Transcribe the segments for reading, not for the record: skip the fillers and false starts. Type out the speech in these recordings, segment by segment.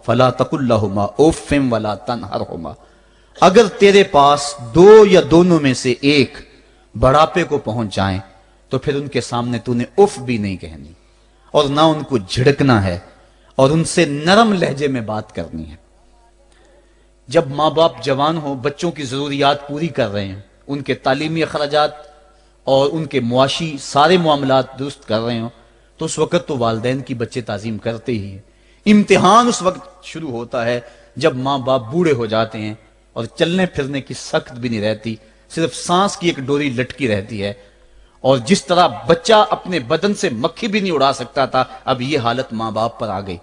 فلا تقل لہما اف ولا تنہرہما، اگر تیرے پاس دو یا دونوں میں سے ایک بڑھاپے کو پہنچ جائیں تو پھر ان کے سامنے تو نے اف بھی نہیں کہنی، اور نہ ان کو جھڑکنا ہے، اور ان سے نرم لہجے میں بات کرنی ہے۔ جب ماں باپ جوان ہوں، بچوں کی ضروریات پوری کر رہے ہیں، ان کے تعلیمی اخراجات اور ان کے معاشی سارے معاملات درست کر رہے ہوں، تو اس وقت تو والدین کی بچے تعظیم کرتے ہی ہیں۔ امتحان اس وقت شروع ہوتا ہے جب ماں باپ بوڑھے ہو جاتے ہیں اور چلنے پھرنے کی سخت بھی نہیں رہتی، صرف سانس کی ایک ڈوری لٹکی رہتی ہے، اور جس طرح بچہ اپنے بدن سے مکھی بھی نہیں اڑا سکتا تھا، اب یہ حالت ماں باپ پر آ گئی،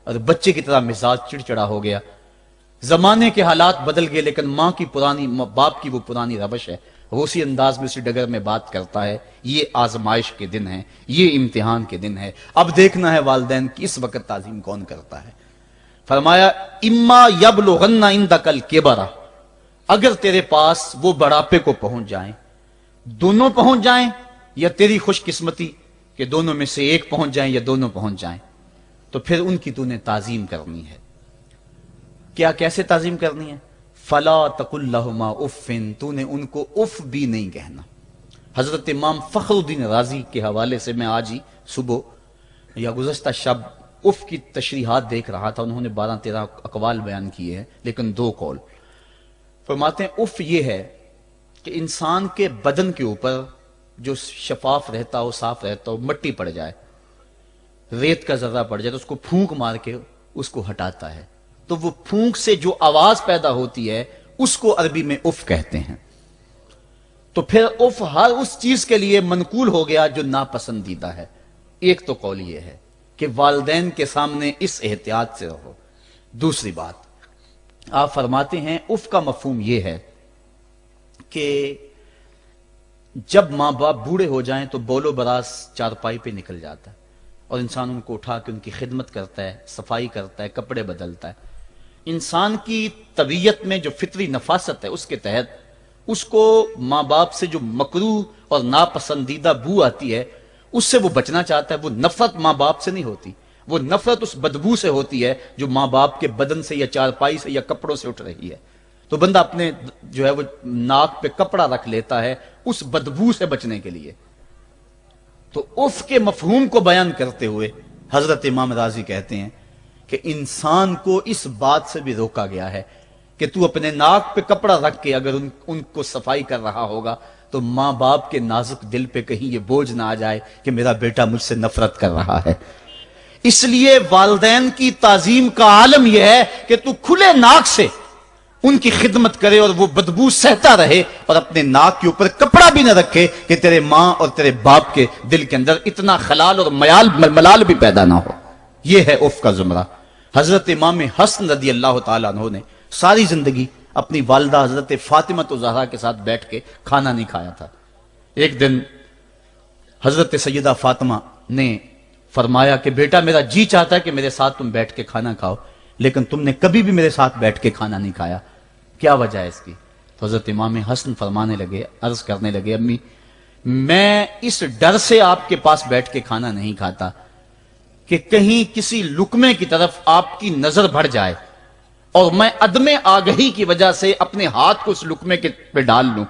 اور بچے کی طرح مزاج چڑچڑا ہو گیا۔ زمانے کے حالات بدل گئے، لیکن باپ کی وہ پرانی روش ہے، وہ اسی انداز میں اسی ڈگر میں بات کرتا ہے۔ یہ آزمائش کے دن ہیں، یہ امتحان کے دن ہے، اب دیکھنا ہے والدین کی اس وقت تعظیم کون کرتا ہے۔ فرمایا اما یبلغن عندک الکبر، اگر تیرے پاس وہ بڑھاپے کو پہنچ جائیں، دونوں پہنچ جائیں، یا تیری خوش قسمتی کہ دونوں میں سے ایک پہنچ جائیں یا دونوں پہنچ جائیں، تو پھر ان کی تو نے تعظیم کرنی ہے۔ کیا کیسے تعظیم کرنی ہے؟ فلا تقل لہما اف، تو نے ان کو اف بھی نہیں کہنا۔ حضرت امام فخر الدین رازی کے حوالے سے میں آج ہی صبح یا گزشتہ شب اف کی تشریحات دیکھ رہا تھا، انہوں نے 12-13 اقوال بیان کیے ہیں، لیکن 2 قول فرماتے ہیں۔ اف یہ ہے کہ انسان کے بدن کے اوپر جو شفاف رہتا ہو، صاف رہتا ہو، مٹی پڑ جائے، ریت کا ذرہ پڑ جائے تو اس کو پھونک مار کے اس کو ہٹاتا ہے، تو وہ پھونک سے جو آواز پیدا ہوتی ہے اس کو عربی میں اف کہتے ہیں۔ تو پھر اف ہر اس چیز کے لیے منقول ہو گیا جو ناپسندیدہ ہے۔ ایک تو قول یہ ہے کہ والدین کے سامنے اس احتیاط سے رہو۔ دوسری بات، آپ فرماتے ہیں اف کا مفہوم یہ ہے کہ جب ماں باپ بوڑھے ہو جائیں تو بول و براز چارپائی پہ نکل جاتا ہے، اور انسان ان کو اٹھا کے ان کی خدمت کرتا ہے، صفائی کرتا ہے، کپڑے بدلتا ہے۔ انسان کی طبیعت میں جو فطری نفاست ہے اس کے تحت اس کو ماں باپ سے جو مکروہ اور ناپسندیدہ بو آتی ہے اس سے وہ بچنا چاہتا ہے۔ وہ نفرت ماں باپ سے نہیں ہوتی، وہ نفرت اس بدبو سے ہوتی ہے جو ماں باپ کے بدن سے یا چارپائی سے یا کپڑوں سے اٹھ رہی ہے۔ تو بندہ اپنے جو ہے وہ ناک پہ کپڑا رکھ لیتا ہے اس بدبو سے بچنے کے لیے۔ تو اف کے مفہوم کو بیان کرتے ہوئے حضرت امام رازی کہتے ہیں کہ انسان کو اس بات سے بھی روکا گیا ہے کہ تو اپنے ناک پہ کپڑا رکھ کے اگر ان کو صفائی کر رہا ہوگا تو ماں باپ کے نازک دل پہ کہیں یہ بوجھ نہ آ جائے کہ میرا بیٹا مجھ سے نفرت کر رہا ہے۔ اس لیے والدین کی تعظیم کا عالم یہ ہے کہ تو کھلے ناک سے ان کی خدمت کرے اور وہ بدبو سہتا رہے، اور اپنے ناک کے اوپر کپڑا بھی نہ رکھے کہ تیرے ماں اور تیرے باپ کے دل کے اندر اتنا خلال اور ملال بھی پیدا نہ ہو۔ یہ ہے اف کا زمرہ۔ حضرت امام حسن رضی اللہ تعالیٰ عنہ نے ساری زندگی اپنی والدہ حضرت فاطمہ زہرا کے ساتھ بیٹھ کے کھانا نہیں کھایا تھا۔ ایک دن حضرت سیدہ فاطمہ نے فرمایا کہ بیٹا میرا جی چاہتا ہے کہ میرے ساتھ تم بیٹھ کے کھانا کھاؤ، لیکن تم نے کبھی بھی میرے ساتھ بیٹھ کے کھانا نہیں کھایا، کیا وجہ ہے اس کی؟ تو حضرت امام حسن فرمانے لگے، عرض کرنے لگے، امی میں اس ڈر سے آپ کے پاس بیٹھ کے کھانا نہیں کھاتا کہ کہیں کسی لقمے کی طرف آپ کی نظر بڑھ جائے اور میں عدم آگہی کی وجہ سے اپنے ہاتھ کو اس لقمے کے پہ ڈال لوں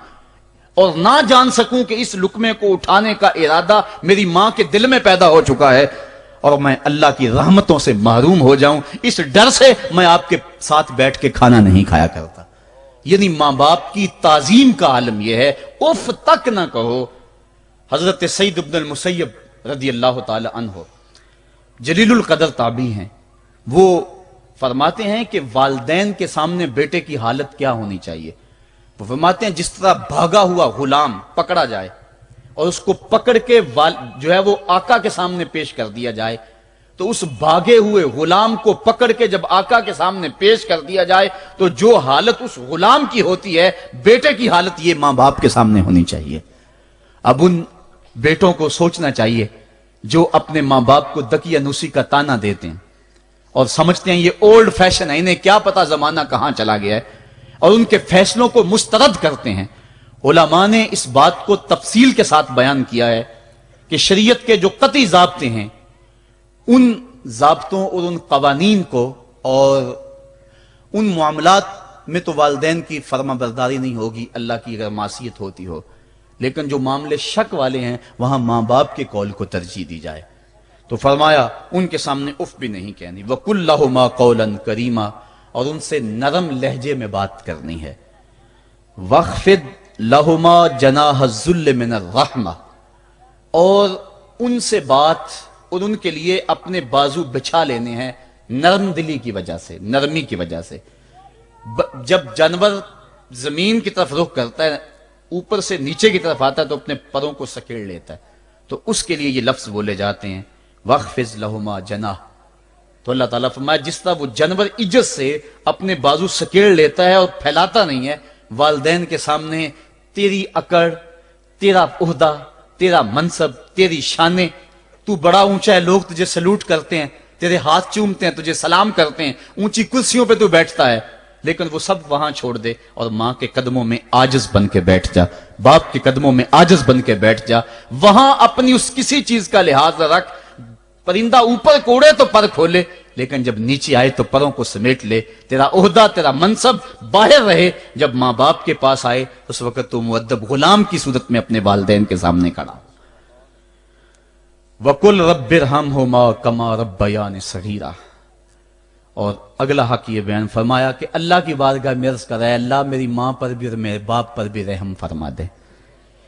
اور نہ جان سکوں کہ اس لقمے کو اٹھانے کا ارادہ میری ماں کے دل میں پیدا ہو چکا ہے اور میں اللہ کی رحمتوں سے محروم ہو جاؤں، اس ڈر سے میں آپ کے ساتھ بیٹھ کے کھانا نہیں کھایا کرتا۔ یعنی ماں باپ کی تعظیم کا عالم یہ ہے، اف تک نہ کہو۔ حضرت سعید بن المسیب رضی اللہ تعالی عنہ جلیل القدر تابعی ہیں، وہ فرماتے ہیں کہ والدین کے سامنے بیٹے کی حالت کیا ہونی چاہیے۔ وہ فرماتے ہیں جس طرح بھاگا ہوا غلام پکڑا جائے اور اس کو پکڑ کے جو ہے وہ آقا کے سامنے پیش کر دیا جائے، تو اس بھاگے ہوئے غلام کو پکڑ کے جب آقا کے سامنے پیش کر دیا جائے تو جو حالت اس غلام کی ہوتی ہے، بیٹے کی حالت یہ ماں باپ کے سامنے ہونی چاہیے۔ اب ان بیٹوں کو سوچنا چاہیے جو اپنے ماں باپ کو دقیانوسی کا تانا دیتے ہیں اور سمجھتے ہیں یہ اولڈ فیشن ہے، انہیں کیا پتا زمانہ کہاں چلا گیا ہے، اور ان کے فیصلوں کو مسترد کرتے ہیں۔ علماء نے اس بات کو تفصیل کے ساتھ بیان کیا ہے کہ شریعت کے جو قطعی ضابطے ہیں ان ضابطوں اور ان قوانین کو اور ان معاملات میں تو والدین کی فرما برداری نہیں ہوگی اللہ کی اگر معصیت ہوتی ہو، لیکن جو معاملے شک والے ہیں وہاں ماں باپ کے قول کو ترجیح دی جائے۔ تو فرمایا ان کے سامنے اف بھی نہیں کہنی، وَقُلْ لَهُمَا قَوْلًا كَرِيمًا، اور ان سے نرم لہجے میں بات کرنی ہے۔ وَاخْفِضْ لَهُمَا جَنَاحَ الذُّلِّ مِنَ الرَّحْمَةِ، اور ان سے بات اور ان کے لیے اپنے بازو بچھا لینے ہیں نرم دلی کی وجہ سے، نرمی کی وجہ سے۔ جب جانور زمین کی طرف رخ کرتا ہے، اوپر سے نیچے کی طرف آتا ہے تو اپنے پروں کو سکیڑ لیتا ہے، تو اس کے لیے یہ لفظ بولے جاتے ہیں وَاخْفِضْ لَهُمَا جَنَاحَ۔ تو اللہ تعالیٰ فرمایا جس طرح وہ جانور عزت سے اپنے بازو سکیڑ لیتا ہے اور پھیلاتا نہیں ہے، والدین کے سامنے تیری اکڑ، تیرا عہدہ، تیرا منصب، تیری شانیں، تو بڑا اونچا ہے، لوگ تجھے سلوٹ کرتے ہیں، تیرے ہاتھ چومتے ہیں، تجھے سلام کرتے ہیں، اونچی کرسیوں پہ تو بیٹھتا ہے، لیکن وہ سب وہاں چھوڑ دے اور ماں کے قدموں میں عاجز بن کے بیٹھ جا، باپ کے قدموں میں عاجز بن کے بیٹھ جا، وہاں اپنی اس کسی چیز کا لحاظ رکھ، پرندہ اوپر کوڑے تو پر کھولے، لیکن جب نیچے آئے تو پروں کو سمیٹ لے، تیرا عہدہ، تیرا منصب باہر رہے، جب ماں باپ کے پاس آئے اس وقت تو مؤدب غلام کی صورت میں اپنے والدین کے سامنے کھڑا۔ وَقُلْ رَبِّ ارْحَمْهُمَا كَمَا رَبَّيَانِ صَغِيرًا، اور اگلا حق یہ بیان فرمایا کہ اللہ کی بارگاہ میں عرض کر رہا ہے اللہ میری ماں پر بھی اور میرے باپ پر بھی رحم فرما دے،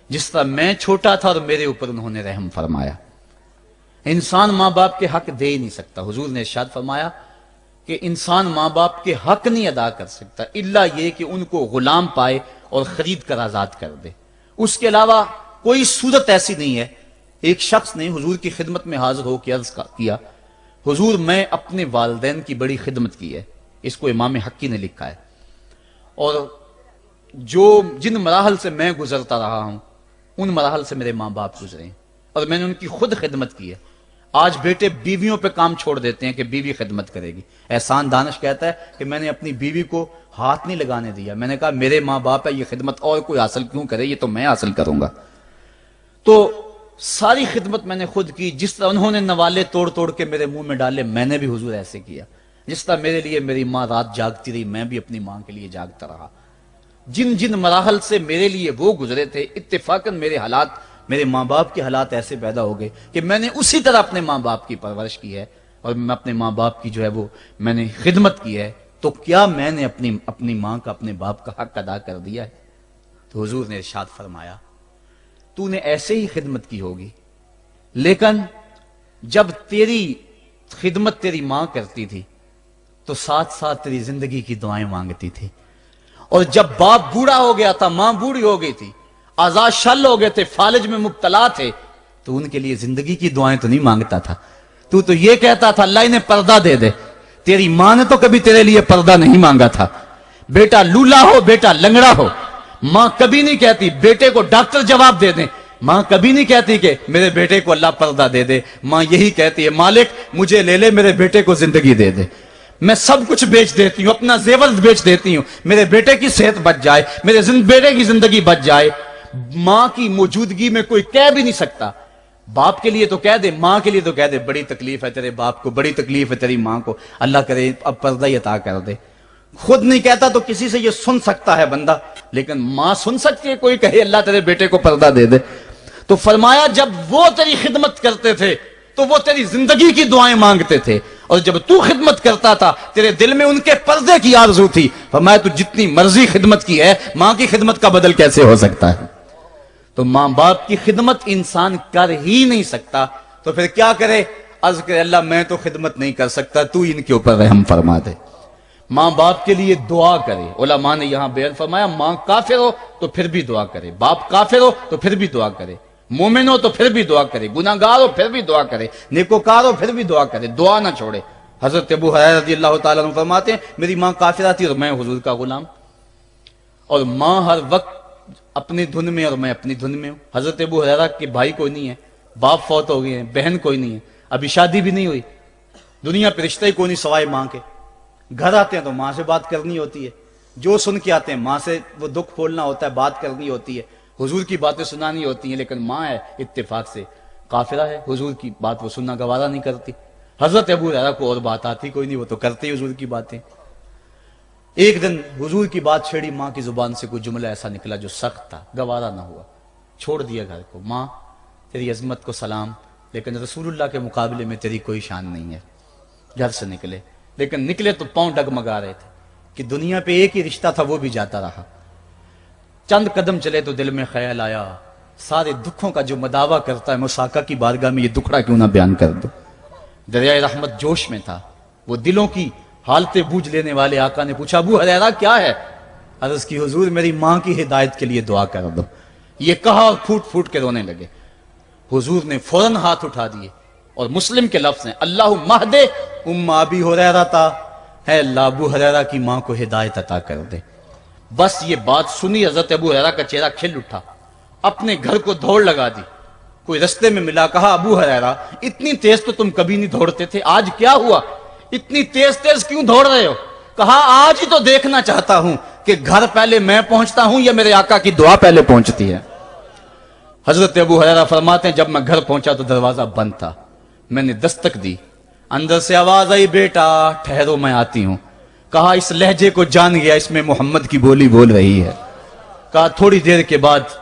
جس طرح میں چھوٹا تھا اور میرے اوپر انہوں نے رحم فرمایا۔ انسان ماں باپ کے حق دے ہی نہیں سکتا، حضور نے ارشاد فرمایا کہ انسان ماں باپ کے حق نہیں ادا کر سکتا الا یہ کہ ان کو غلام پائے اور خرید کر آزاد کر دے، اس کے علاوہ کوئی صورت ایسی نہیں ہے۔ ایک شخص نے حضور کی خدمت میں حاضر ہو کے عرض کیا حضور میں اپنے والدین کی بڑی خدمت کی ہے، اس کو امام حقی نے لکھا ہے، اور جن مراحل سے میں گزرتا رہا ہوں ان مراحل سے میرے ماں باپ گزرے ہیں اور میں نے ان کی خود خدمت کی ہے۔ آج بیٹے بیویوں پہ کام چھوڑ دیتے ہیں کہ بیوی خدمت کرے گی۔ احسان دانش کہتا ہے کہ میں نے اپنی بیوی کو ہاتھ نہیں لگانے دیا، میں نے کہا میرے ماں باپ ہے، یہ خدمت اور کوئی حاصل کیوں کرے، یہ تو میں حاصل کروں گا۔ تو ساری خدمت میں نے خود کی، جس طرح انہوں نے نوالے توڑ توڑ کے میرے منہ میں ڈالے میں نے بھی حضور ایسے کیا، جس طرح میرے لیے میری ماں رات جاگتی رہی میں بھی اپنی ماں کے لیے جاگتا رہا۔ جن جن مراحل سے میرے لیے وہ گزرے تھے اتفاقاً میرے حالات، میرے ماں باپ کے حالات ایسے پیدا ہو گئے کہ میں نے اسی طرح اپنے ماں باپ کی پرورش کی ہے اور میں اپنے ماں باپ کی جو ہے وہ میں نے خدمت کی ہے، تو کیا میں نے اپنی ماں کا، اپنے باپ کا حق ادا کر دیا ہے؟ تو حضور نے ارشاد فرمایا تو نے ایسے ہی خدمت کی ہوگی، لیکن جب تیری خدمت تیری ماں کرتی تھی تو ساتھ ساتھ تیری زندگی کی دعائیں مانگتی تھی، اور جب باپ بوڑھا ہو گیا تھا، ماں بوڑھی ہو گئی تھی، آزاد شل ہو گئے تھے، فالج میں مبتلا تھے، تو ان کے لیے زندگی کی دعائیں تو نہیں مانگتا تھا، تو یہ کہتا تھا اللہ انہیں پردہ دے دے۔ تیری ماں نے تو کبھی تیرے لیے پردہ نہیں مانگا تھا، بیٹا لولا ہو، بیٹا لنگڑا ہو، ماں کبھی نہیں کہتی بیٹے کو ڈاکٹر جواب دے دیں، ماں کبھی نہیں کہتی کہ میرے بیٹے کو اللہ پردہ دے دے، ماں یہی کہتی ہے مالک مجھے لے لے، میرے بیٹے کو زندگی دے دے، میں سب کچھ بیچ دیتی ہوں، اپنا زیور بیچ دیتی ہوں، میرے بیٹے کی صحت بچ جائے، میرے بیٹے کی زندگی بچ جائے۔ ماں کی موجودگی میں کوئی کہہ بھی نہیں سکتا، باپ کے لیے تو کہہ دے، ماں کے لیے تو کہہ دے بڑی تکلیف ہے تیرے باپ کو، بڑی تکلیف ہے تیری ماں کو، اللہ کرے اب پردہ ہی عطا کر دے۔ خود نہیں کہتا تو کسی سے یہ سن سکتا ہے بندہ، لیکن ماں سن سکتی ہے کوئی کہے اللہ تیرے بیٹے کو پردہ دے دے؟ تو فرمایا جب وہ تیری خدمت کرتے تھے تو وہ تیری زندگی کی دعائیں مانگتے تھے، اور جب تو خدمت کرتا تھا تیرے دل میں ان کے پردے کی آرزو تھی۔ فرمایا تو جتنی مرضی خدمت کی ہے، ماں کی خدمت کا بدل کیسے ہو سکتا ہے؟ تو ماں باپ کی خدمت انسان کر ہی نہیں سکتا، تو پھر کیا کرے؟ عرض کرے اللہ میں تو خدمت نہیں کر سکتا، تو ان کے اوپر رحم فرما دے۔ ماں باپ کے لیے دعا کرے۔ علماء نے یہاں بیان فرمایا ماں کافر ہو تو پھر بھی دعا کرے، باپ کافر ہو تو پھر بھی دعا کرے، مومن ہو تو پھر بھی دعا کرے، گناہگار ہو پھر بھی دعا کرے، نیکوکار ہو پھر بھی دعا کرے، دعا نہ چھوڑے۔ حضرت ابو ہریرہ رضی اللہ تعالیٰ عنہ فرماتے ہیں میری ماں کافرہ تھی اور میں حضور کا غلام، اور ماں ہر وقت اپنی دھن میں اور میں اپنی دھن میں ہوں۔ حضرت ابو ہریرہ کے بھائی کوئی نہیں ہے، باپ فوت ہو گئے ہیں، بہن کوئی نہیں ہے، ابھی شادی بھی نہیں ہوئی، دنیا پہ رشتہ ہی کوئی نہیں سوائے ماں کے، گھر آتے ہیں تو ماں سے بات کرنی ہوتی ہے، جو سن کے آتے ہیں ماں سے وہ دکھ کھولنا ہوتا ہے، بات کرنی ہوتی ہے، حضور کی باتیں سنانی ہوتی ہیں، لیکن ماں ہے اتفاق سے کافرہ ہے، حضور کی بات وہ سننا گوارا نہیں کرتی۔ حضرت ابو ہریرہ کو اور بات آتی کوئی نہیں، وہ تو کرتے ہی حضور کی باتیں۔ ایک دن حضور کی بات چھیڑی، ماں کی زبان سے کوئی جملہ ایسا نکلا جو سخت تھا، گوارا نہ ہوا، چھوڑ دیا گھر کو۔ ماں تیری عظمت کو سلام، لیکن رسول اللہ کے مقابلے میں تیری کوئی شان نہیں ہے۔ گھر سے نکلے، لیکن نکلے تو پاؤں ڈگمگا رہے تھے کہ دنیا پہ ایک ہی رشتہ تھا، وہ بھی جاتا رہا۔ چند قدم چلے تو دل میں خیال آیا، سارے دکھوں کا جو مداوع کرتا ہے، مساقہ کی بارگاہ میں یہ دکھڑا کیوں نہ بیان کر دو۔ دریائے رحمت جوش میں تھا، وہ دلوں کی حالتیں بوجھ لینے والے آقا نے پوچھا ابو ہریرہ کیا ہے؟ عرض کی حضور میری ماں کی ہدایت کے لیے دعا کر دو۔ یہ کہا اور پھوٹ پھوٹ کے رونے لگے۔ حضور نے فوراً ہاتھ اٹھا دیے اور مسلم کے لفظ ہیں اللہم اہد ام ابی ہریرہ، ہے اللہ ابو ہریرہ کی ماں کو ہدایت عطا کر دے۔ بس یہ بات سنی حضرت ابو ہریرہ کا چہرہ کھل اٹھا، اپنے گھر کو دوڑ لگا دی۔ کوئی رستے میں ملا، کہا ابو ہریرہ اتنی تیز تو تم کبھی نہیں دوڑتے تھے، آج کیا ہوا؟ اتنی تیز تیز کیوں دوڑ رہے ہو؟ کہا آج ہی تو دیکھنا چاہتا ہوں کہ گھر پہلے میں پہنچتا ہوں یا میرے آقا کی دعا پہلے پہنچتی ہے۔ حضرت ابو ہریرہ فرماتے ہیں جب میں گھر پہنچا تو دروازہ بند تھا، میں نے دستک دی، اندر سے آواز آئی بیٹا ٹھہرو میں آتی ہوں۔ کہا اس لہجے کو جان گیا، اس میں محمد کی بولی بول رہی ہے۔ کہا تھوڑی دیر کے بعد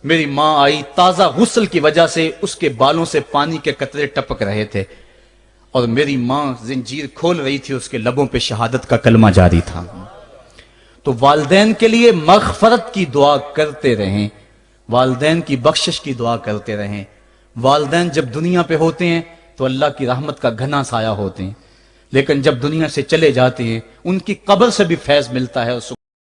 میری ماں آئی، تازہ غسل کی وجہ سے اس کے بالوں سے پانی کے قطرے ٹپک رہے تھے، اور میری ماں زنجیر کھول رہی تھی، اس کے لبوں پہ شہادت کا کلمہ جاری تھا۔ تو والدین کے لیے مغفرت کی دعا کرتے رہیں، والدین کی بخشش کی دعا کرتے رہیں۔ والدین جب دنیا پہ ہوتے ہیں تو اللہ کی رحمت کا گھنا سایہ ہوتے ہیں، لیکن جب دنیا سے چلے جاتے ہیں ان کی قبر سے بھی فیض ملتا ہے اور